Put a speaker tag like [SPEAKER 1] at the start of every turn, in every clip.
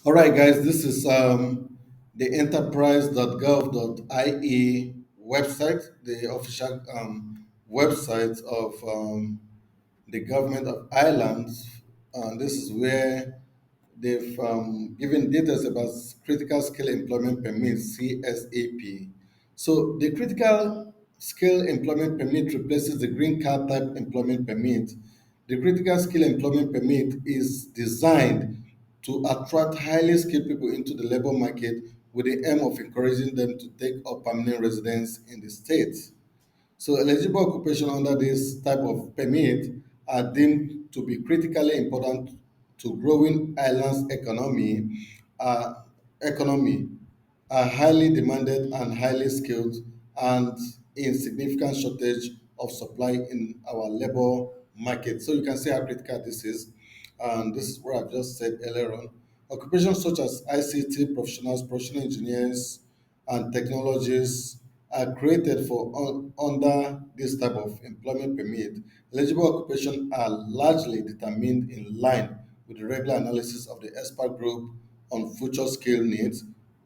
[SPEAKER 1] All right, guys, this is the enterprise.gov.ie website, the official website of the government of Ireland. This is where they've given details about critical skill employment permit (CSEP). So the critical skill employment permit replaces the green card type employment permit. The critical skill employment permit is designed to attract highly skilled people into the labor market with the aim of encouraging them to take up permanent residence in the state. So eligible occupation under this type of permit are deemed to be critically important to growing islands uh, economy are highly demanded and highly skilled and in significant shortage of supply in our labor market. So you can see how critical this is. And this is what I've just said earlier on. Occupations such as ICT professionals, professional engineers, and technologists are created for under this type of employment permit. Eligible occupations are largely determined in line with the regular analysis of the expert group on future skill needs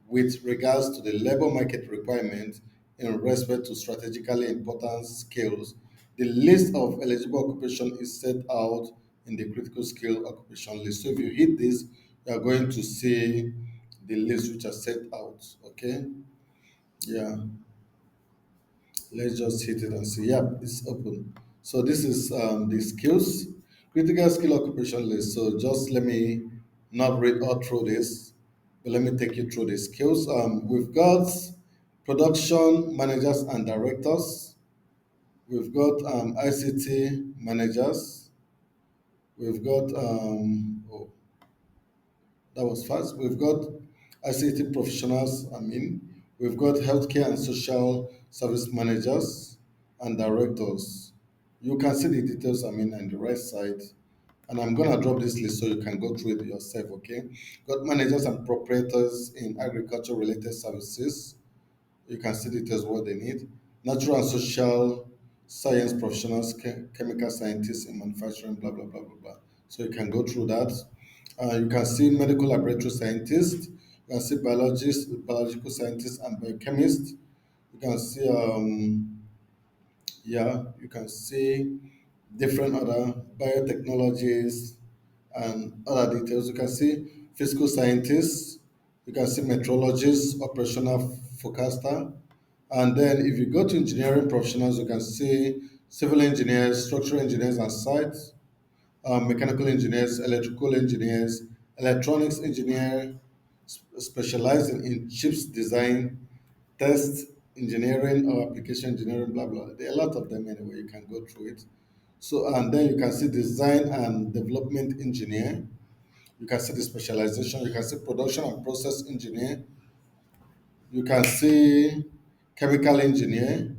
[SPEAKER 1] with regards to the labor market requirements in respect to strategically important skills. The list of eligible occupation is set out in the critical skill occupation list. So if you hit this, you are going to see the list which are set out. Okay. Yeah. Let's just hit it and see. Yeah, it's open. So this is the skills, critical skill occupation list. So just let me not read all through this, but let me take you through the skills. We've got production managers and directors. We've got ICT managers. We've got oh, that was fast. We've got ICT professionals. We've got healthcare and social service managers and directors. You can see the details, on the right side. And I'm going to drop this list so you can go through it yourself, okay? Got managers and proprietors in agriculture related services. You can see details what they need. Natural and social science professionals, chemical scientists in manufacturing, blah, blah, blah, blah, blah. So you can go through that. You can see medical laboratory scientists. You can see biologists, biological scientists, and biochemists. You can see, you can see different other biotechnologies and other details. You can see physical scientists, you can see metrologists, operational forecaster, and then if you go to engineering professionals, you can see civil engineers, structural engineers and sites, mechanical engineers, electrical engineers, electronics engineer, specializing in chips design, test engineering or application engineering, blah blah. There are a lot of them anyway. You can go through it. So and then you can see design and development engineer. You can see the specialization. You can see production and process engineer. You can see chemical engineer.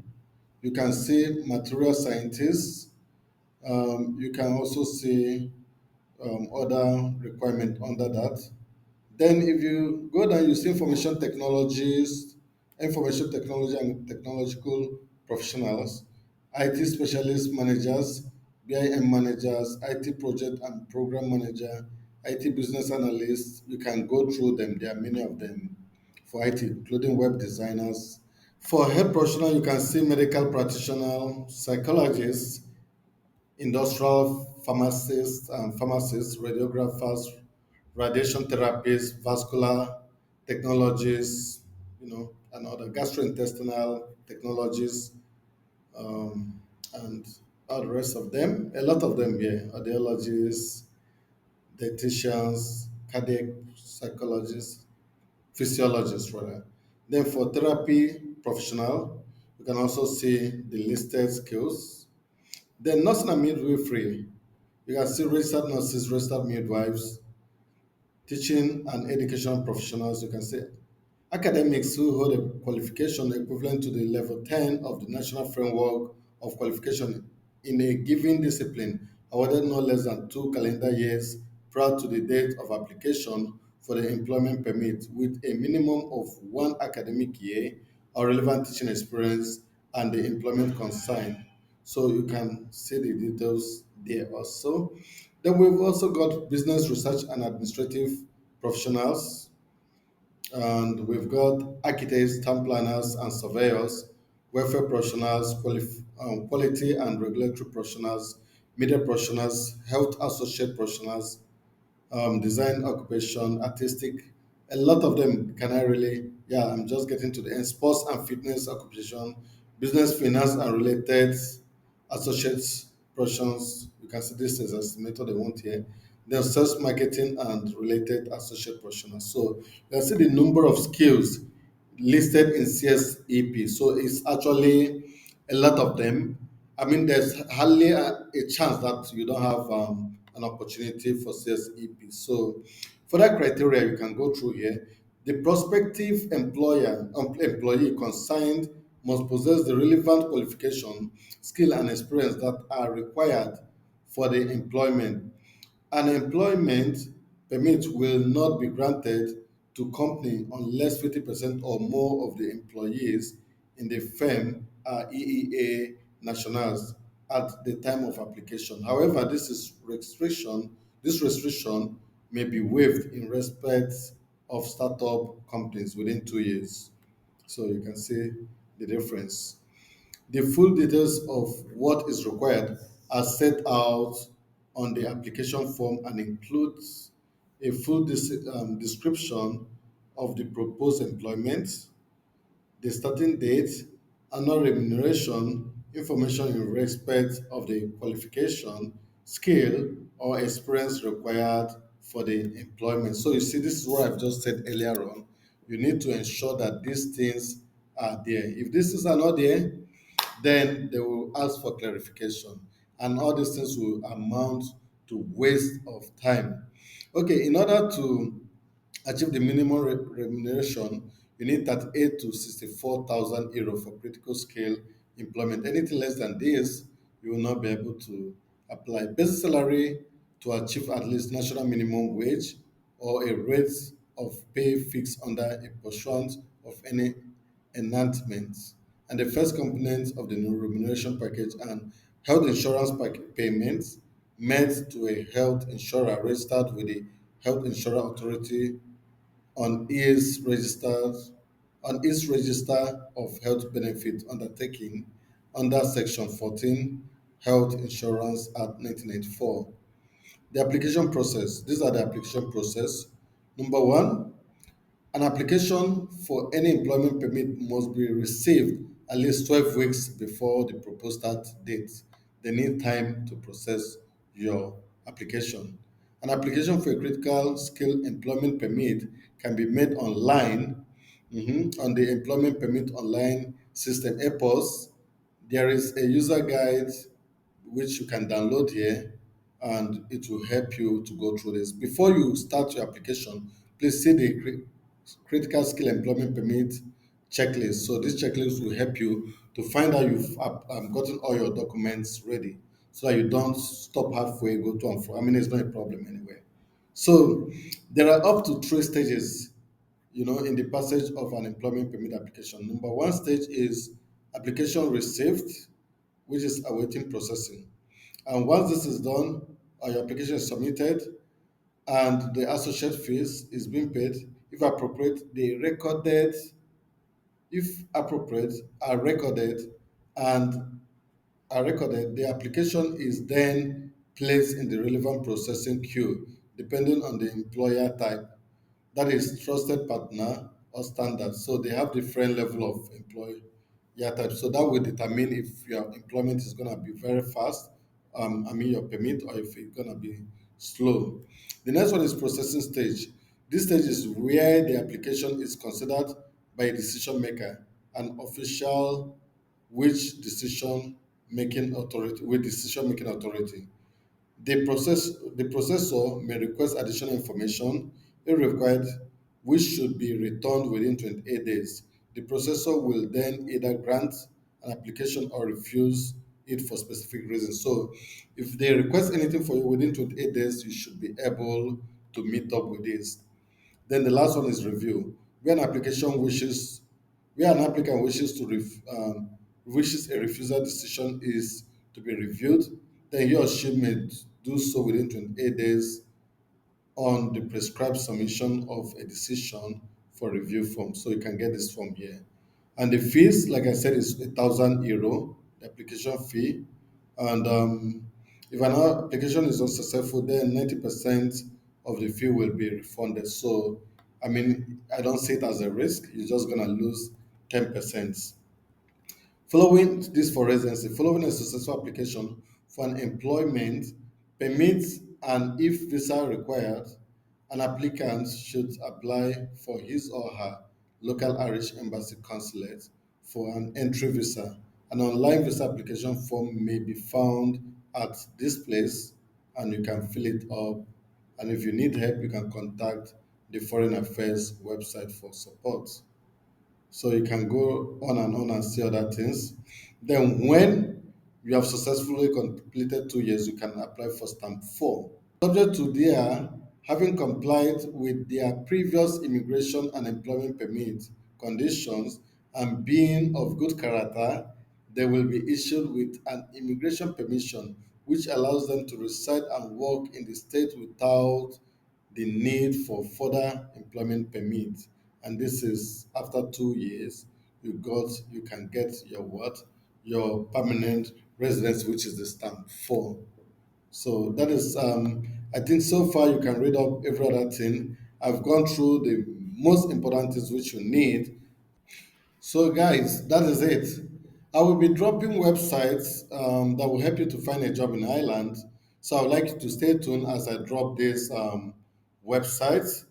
[SPEAKER 1] You can see material scientist. You can also see other requirement under that. Then if you go down, you see information technology and technological professionals, IT specialist managers, BIM managers, IT project and program manager, IT business analysts. You can go through them. There are many of them for IT, including web designers. For health professional, you can see medical practitioner, psychologists, industrial pharmacists, radiographers, radiation therapists, vascular technologies, and other gastrointestinal technologies, and all the rest of them. A lot of them here, audiologists, dietitians, cardiac psychologists, physiologists rather. Then for therapy professional, you can also see the listed skills. Then nursing and midwifery, you can see registered nurses, registered midwives, teaching and education professionals. You can see academics who hold a qualification equivalent to the level 10 of the national framework of qualification in a given discipline, awarded no less than 2 calendar years prior to the date of application for the employment permit, with a minimum of 1 academic year or relevant teaching experience and the employment consigned. So you can see the details there also. Then we've also got business research and administrative professionals, and we've got architects, town planners, and surveyors, welfare professionals, quality and regulatory professionals, media professionals, health associate professionals, design, occupation, artistic. A lot of them can I really, yeah, I'm just getting to the end. Sports and fitness occupation, business, finance, and related associates professions. You can see this as estimator they want here. Then sales, marketing, and related associate professionals. So you can see the number of skills listed in CSEP. So it's actually a lot of them. I mean, there's hardly a chance that you don't have an opportunity for CSEP. So, for that criteria, you can go through here. The prospective employee concerned must possess the relevant qualification, skill, and experience that are required for the employment. An employment permit will not be granted to company unless 50% or more of the employees in the firm are EEA nationals at the time of application. However, this restriction may be waived in respect of startup companies within 2 years. So you can see the difference. The full details of what is required are set out on the application form and includes a full description of the proposed employment, the starting date, annual remuneration, information in respect of the qualification, skill, or experience required for the employment. So you see, this is what I've just said earlier on. You need to ensure that these things are there. If these things are not there, then they will ask for clarification, and all these things will amount to waste of time. Okay, in order to achieve the minimum remuneration, you need 38 to 64,000 euro for critical scale employment. Anything less than this, you will not be able to apply. Basic salary to achieve at least national minimum wage or a rate of pay fixed under a pursuant of any enhancements. And the first component of the new remuneration package and health insurance payments made to a health insurer registered with the Health Insurance Authority on its registers on its register of health benefit undertaking under section 14 health insurance act 1994. The application process, these are the application process. Number one, an application for any employment permit must be received at least 12 weeks before the proposed start date. They need time to process your application. An application for a critical skill employment permit can be made online, on the employment permit online system, EPOS. There is a user guide which you can download here, and it will help you to go through this. Before you start your application, please see the critical skill employment permit checklist. So this checklist will help you to find out you've gotten all your documents ready, so that you don't stop halfway, go to and fro. I mean, it's not a problem anyway. So there are up to three stages, in the passage of an employment permit application. Number one stage is application received, which is awaiting processing. And once this is done, your application is submitted and the associate fees is being paid. If appropriate, if appropriate, are recorded and the application is then placed in the relevant processing queue depending on the employer type. That is trusted partner or standard. So they have different level of employee type. So that will determine if your employment is going to be very fast, I mean your permit, or if it's going to be slow. The next one is processing stage. This stage is where the application is considered by a decision maker, an official with decision making authority. The processor may request additional information if required, which should be returned within 28 days. The processor will then either grant an application or refuse it for specific reasons. So, if they request anything for you within 28 days, you should be able to meet up with this. Then the last one is review. Where an applicant wishes a refusal decision is to be reviewed, then he or she may do so within 28 days on the prescribed submission of a decision for review form. So you can get this form here. And the fees, like I said, is €1,000, the application fee. And if an application is unsuccessful, then 90% of the fee will be refunded. So, I mean, I don't see it as a risk. You're just going to lose 10%. Following this for residency, following a successful application for an employment permit and if visa required, an applicant should apply for his or her local Irish embassy consulate for an entry visa. An online visa application form may be found at this place and you can fill it up. And if you need help, you can contact the Foreign Affairs website for support. So you can go on and see other things. Then when you have successfully completed 2 years, you can apply for stamp 4. Subject to their having complied with their previous immigration and employment permit conditions and being of good character, they will be issued with an immigration permission which allows them to reside and work in the state without the need for further employment permit. And this is after 2 years, you can get your what? Your permanent residence, which is the stamp 4. So that is, I think so far you can read up every other thing. I've gone through the most important things which you need. So, guys, that is it. I will be dropping websites that will help you to find a job in Ireland. So, I would like you to stay tuned as I drop these websites.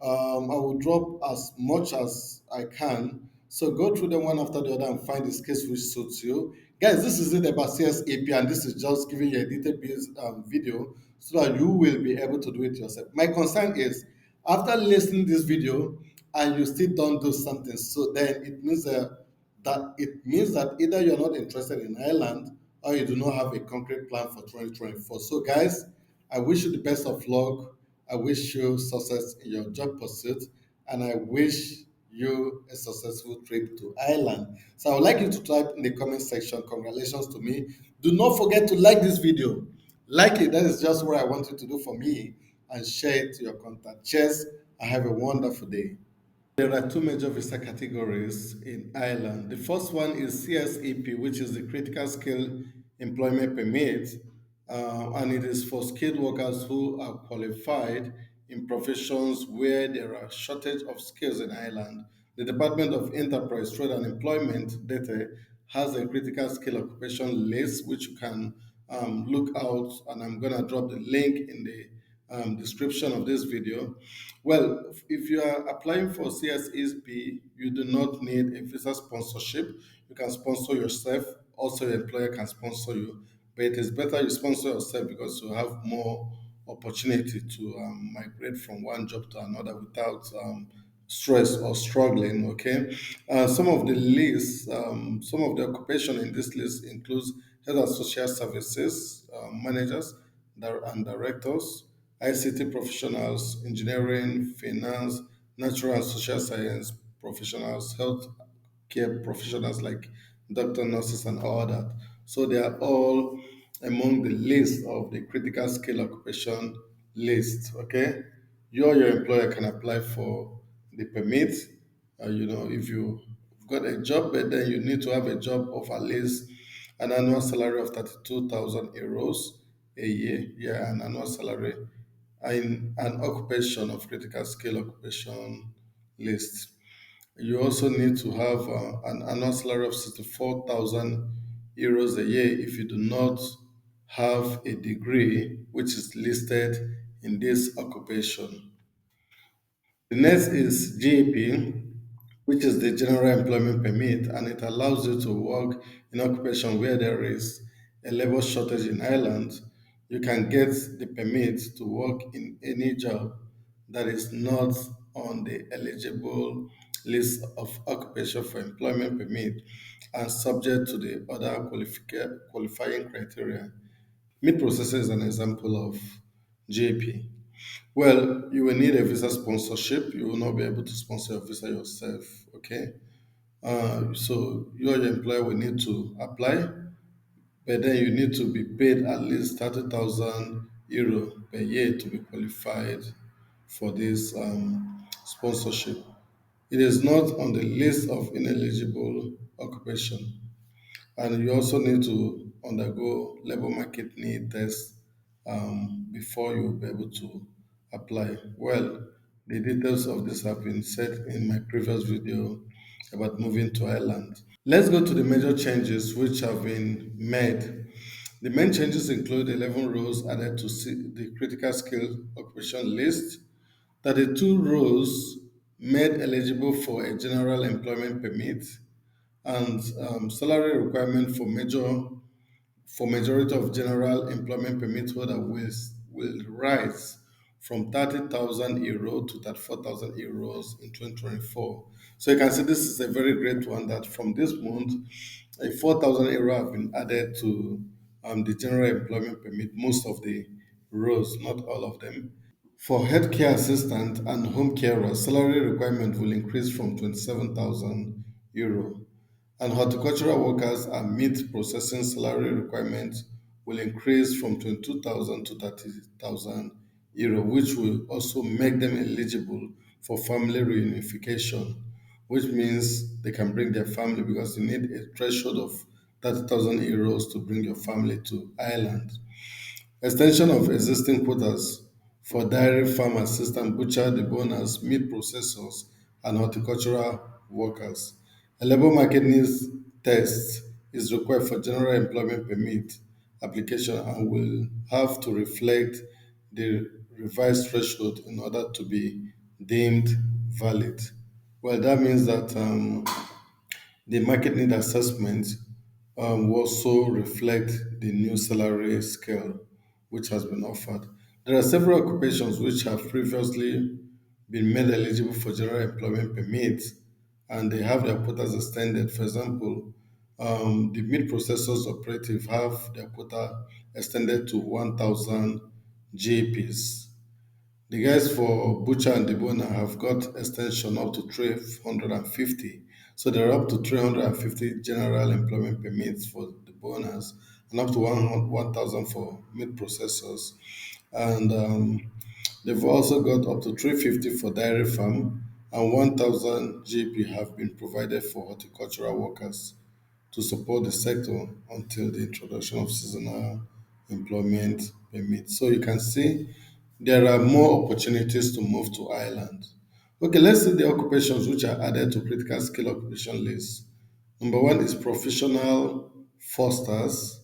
[SPEAKER 1] I will drop as much as I can. So, go through them one after the other and find the skills which suits you. Guys, this is it about CSEP, and this is just giving you a detailed based video so that you will be able to do it yourself. My concern is after listening to this video, and you still don't do something, so then it means that either you're not interested in Ireland or you do not have a concrete plan for 2024. So guys, I wish you the best of luck. I wish you success in your job pursuit, and I wish you a successful trip to Ireland. So I would like you to type in the comment section congratulations to me. Do not forget to like this video. Like it, that is just what I want you to do for me, and share it to your contact. Cheers, and have a wonderful day. There are two major visa categories in Ireland. The first one is CSEP, which is the Critical Skill Employment Permit, and it is for skilled workers who are qualified in professions where there are shortage of skills in Ireland. The Department of Enterprise, Trade and Employment data has a critical skill occupation list, which you can look out, and I'm gonna drop the link in the description of this video. Well, if you are applying for CSEP, you do not need a visa sponsorship. You can sponsor yourself. Also, your employer can sponsor you. But it is better you sponsor yourself because you have more opportunity to migrate from one job to another without stress or struggling. Okay, some of the lists, some of the occupation in this list includes health and social services managers and directors, ICT professionals, engineering, finance, natural and social science professionals, health care professionals like doctor, nurses, and all that. So they are all among the list of the critical skill occupation list. Okay, you or your employer can apply for the permit. If you got a job, but then you need to have a job of at least an annual salary of 32,000 euros a year. Yeah, an annual salary in an occupation of critical skill occupation list. You also need to have an annual salary of 64,000 euros a year if you do not have a degree which is listed in this occupation. The next is GAP, which is the General Employment Permit, and it allows you to work in occupation where there is a labor shortage in Ireland. You can get the permit to work in any job that is not on the eligible list of occupation for employment permit and subject to the other qualifying criteria. Meat processing is an example of GAP. Well, you will need a visa sponsorship. You will not be able to sponsor your visa yourself. Okay. So you or your employer will need to apply, but then you need to be paid at least 30,000 euro per year to be qualified. for this sponsorship. It is not on the list of ineligible occupation, and you also need to undergo labor market need test before you'll be able to apply. Well, the details of this have been said in my previous video about moving to Ireland. Let's go to the major changes which have been made. The main changes include 11 roles added to the critical skill occupation list, 32 roles made eligible for a general employment permit, and salary requirement for majority of general employment permit holder will rise from 30,000 euro to 34,000 euros in 2024. So you can see this is a very great one that from this month, a 4,000 euro have been added to the general employment permit, most of the roles, not all of them. For healthcare assistant and home carer, salary requirement will increase from 27,000 euro. And horticultural workers and meat processing salary requirements will increase from 22,000 to 30,000 euro, which will also make them eligible for family reunification, which means they can bring their family because you need a threshold of 30,000 euros to bring your family to Ireland. Extension of existing quotas for dairy farm assistant, butcher, deboners, meat processors, and horticultural workers. A labor market needs test is required for general employment permit application and will have to reflect the revised threshold in order to be deemed valid. Well, that means that the market need assessment will also reflect the new salary scale which has been offered. There are several occupations which have previously been made eligible for general employment permits and they have their quotas extended. For example, the meat processors operative have their quota extended to 1,000 GPs. The guys for Butcher and Debona have got extension up to 350. So there are up to 350 general employment permits for the boners and up to 1,000 for meat processors. And they've also got up to 350 for dairy farm and 1,000 GP have been provided for horticultural workers to support the sector until the introduction of seasonal employment permits. So you can see there are more opportunities to move to Ireland. Okay, let's see the occupations which are added to critical skill occupation list. Number one is professional fosters,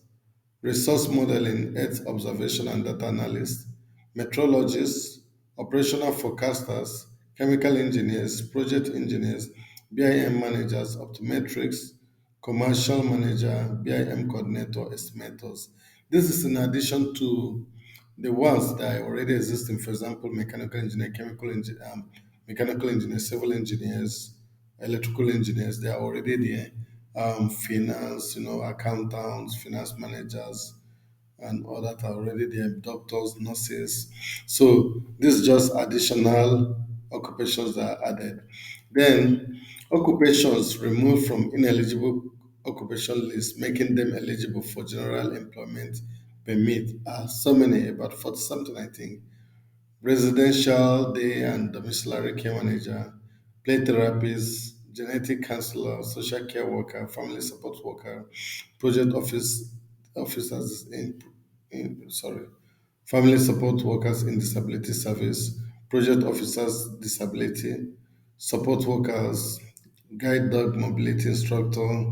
[SPEAKER 1] resource modeling, earth observation and data analyst, metrologists, operational forecasters, chemical engineers, project engineers, BIM managers, optometrics, commercial manager, BIM coordinator, estimators. This is in addition to the ones that are already existing, for example, mechanical engineer, mechanical engineers, civil engineers, electrical engineers, they are already there. Finance, accountants, finance managers, and all that are already there, doctors, nurses. So this is just additional occupations that are added. Then occupations removed from ineligible occupation list, making them eligible for general employment permit are so many, about 40 something I think. Residential day and domiciliary care manager, play therapist, genetic counselor, social care worker, family support worker, project officers in family support workers in disability service, project officers disability, support workers, guide dog mobility instructor,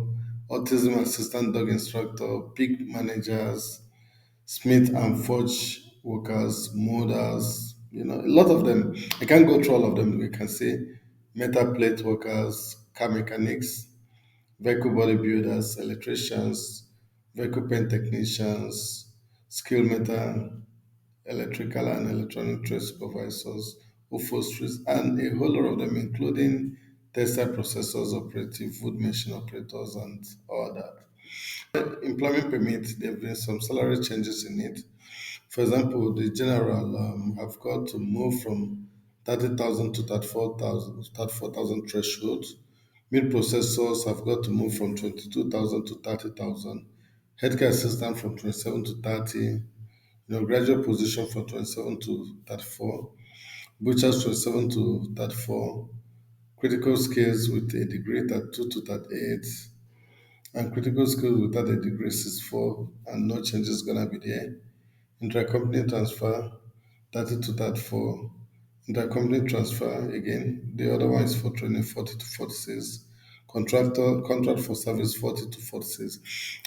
[SPEAKER 1] autism assistant dog instructor, pig managers, Smith and Forge workers, molders, a lot of them. I can't go through all of them. We can say metal plate workers, car mechanics, vehicle bodybuilders, electricians, vehicle paint technicians, skill metal, electrical and electronic trade supervisors, upholsteries, and a whole lot of them, including textile processors, operative, wood machine operators, and all that. Employment permit, there have been some salary changes in it. For example, the general have got to move from 30,000 to 34,000 threshold. Meat processors have got to move from 22,000 to 30,000. Healthcare assistant from 27 to 30. Graduate position from 27 to 34. butchers 27 to 34, critical skills with a degree 32 to 38, and critical skills without a degree 64, and no change is gonna be there. Intercompany transfer 30 to 34. Intercompany transfer again. The other one is for training 40 to 46. Contract for service 40 to 46.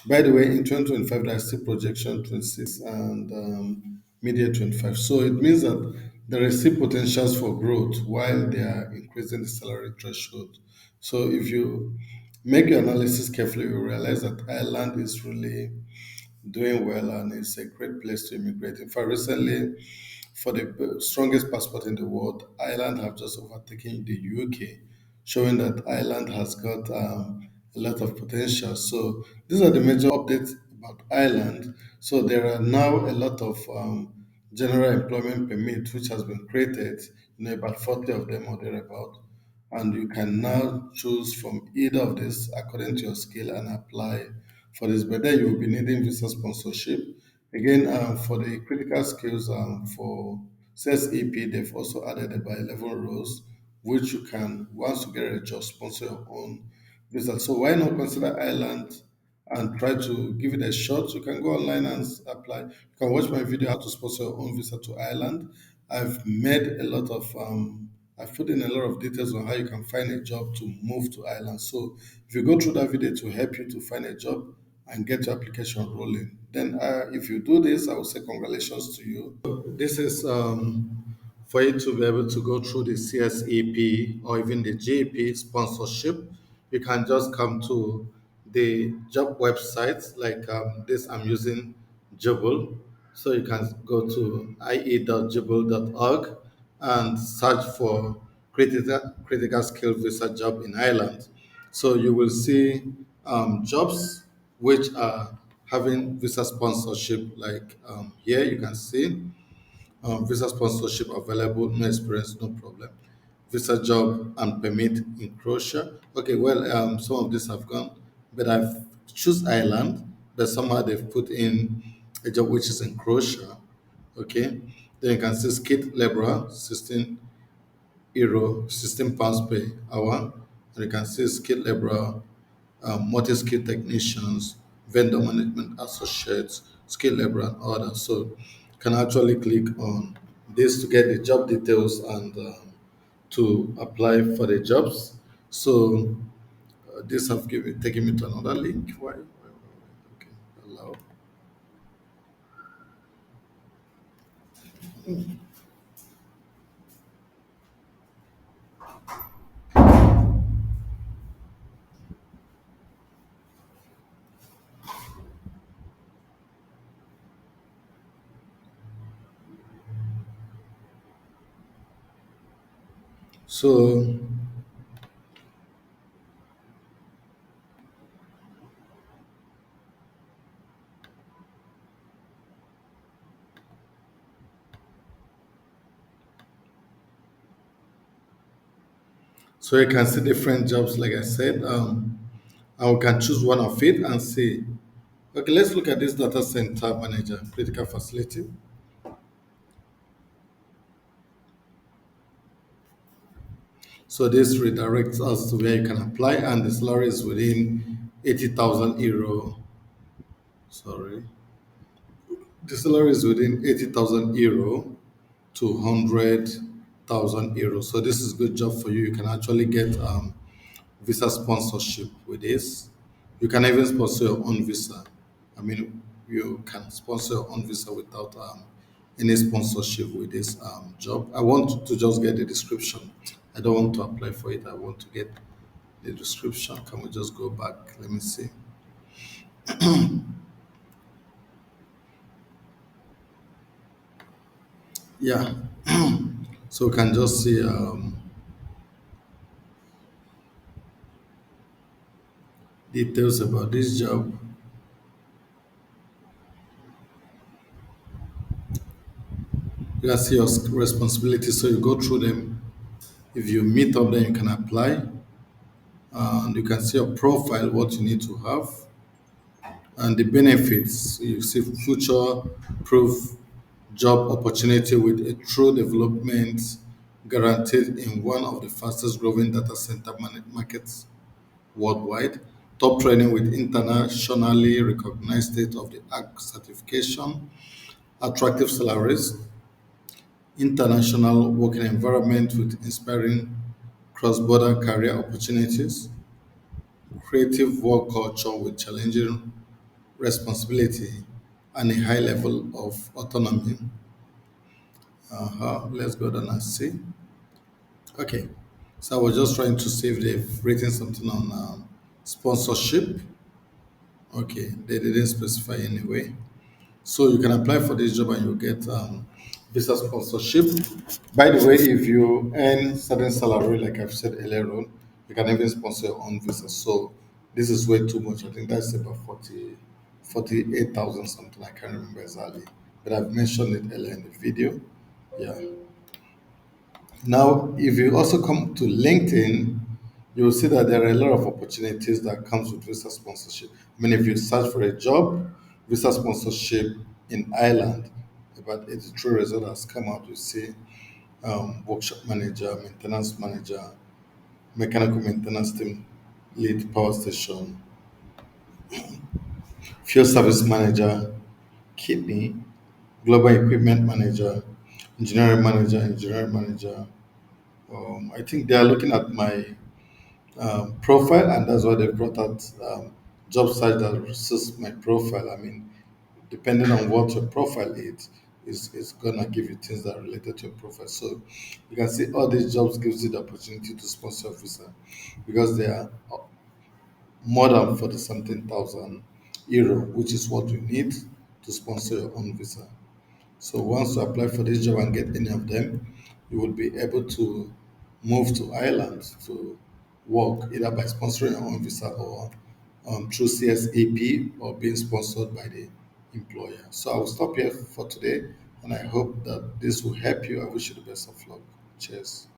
[SPEAKER 1] By the way, in 2025 there is still projection 26 and media 25. So it means that there is still potentials for growth while they are increasing the salary threshold. So if you make your analysis carefully, you realize that Ireland is really doing well and it's a great place to immigrate. In fact, recently, for the strongest passport in the world, Ireland have just overtaken the UK, showing that Ireland has got a lot of potential. So these are the major updates about Ireland. So there are now a lot of general employment permit which has been created, about 40 of them or thereabout, and you can now choose from either of these according to your skill and apply for this. But then you will be needing visa sponsorship. Again, for the critical skills for CSEP, they've also added about 11 roles, which you can, once you get a job, sponsor your own visa. So why not consider Ireland and try to give it a shot? You can go online and apply. You can watch my video how to sponsor your own visa to Ireland. I've made a lot of I've put in a lot of details on how you can find a job to move to Ireland. So if you go through that video to help you to find a job and get your application rolling, then if you do this, I will say congratulations to you. This is for you to be able to go through the CSEP or even the GEP sponsorship. You can just come to the job websites like this. I'm using Jubble, so you can go to ie.jubble.org and search for critical skill visa job in Ireland. So you will see jobs which are having visa sponsorship. Like here, you can see visa sponsorship available, no experience, no problem. Visa job and permit in Croatia. Okay, well, some of these have gone, but I've choose Ireland, but somehow they've put in a job which is in Croatia. Okay, then you can see skilled laborer, 16 euro, 16 pounds per hour. And you can see skilled laborer, multi-skilled technicians, vendor management associates, skilled labor, and others. So you can actually click on this to get the job details and to apply for the jobs. So this have taken me to another link. Okay, allow. So so you can see different jobs, like I said, and we can choose one of it and see. Okay, let's look at this data center manager, critical facility. So this redirects us to where you can apply, and the salary is within 80,000 euro. Sorry, the salary is within 80,000 euro to 100,000 euro. So this is good job for you. You can actually get visa sponsorship with this. You can even sponsor your own visa. I mean, you can sponsor your own visa without any sponsorship with this job. I want to just get the description. I don't want to apply for it. I want to get the description. Can we just go back? Let me see. Yeah. So we can just see details about this job. You can see your responsibilities. So you go through them. If you meet up, then you can apply. And you can see your profile, what you need to have, and the benefits. You see future proof job opportunity with a true development guaranteed in one of the fastest growing data center markets worldwide, top training with internationally recognized state of the art certification, attractive salaries, international working environment with inspiring cross border career opportunities, creative work culture with challenging responsibility, and a high level of autonomy. Let's go down and see. Okay. So I was just trying to see if they've written something on sponsorship. Okay, they didn't specify anyway. So you can apply for this job and you get visa sponsorship. By the way, if you earn certain salary, like I've said earlier on, you can even sponsor your own visa. So this is way too much. I think that's about 48,000 something. I can't remember exactly. But I've mentioned it earlier in the video. Yeah. Now, if you also come to LinkedIn, you will see that there are a lot of opportunities that comes with visa sponsorship. I mean, if you search for a job, visa sponsorship in Ireland, about 83 results has come out. You see workshop manager, maintenance manager, mechanical maintenance team lead power station, field service manager, kidney, global equipment manager, engineering manager. I think they are looking at my profile, and that's why they brought out job site that suits my profile. I mean, depending on what your profile is gonna give you things that are related to your profile. So you can see all these jobs gives you the opportunity to sponsor a visa because they are more than 40 something thousand euro, which is what you need to sponsor your own visa. So once you apply for this job and get any of them, you will be able to move to Ireland to work either by sponsoring your own visa or through CSEP or being sponsored by the employer. So I will stop here for today and I hope that this will help you. I wish you the best of luck. Cheers.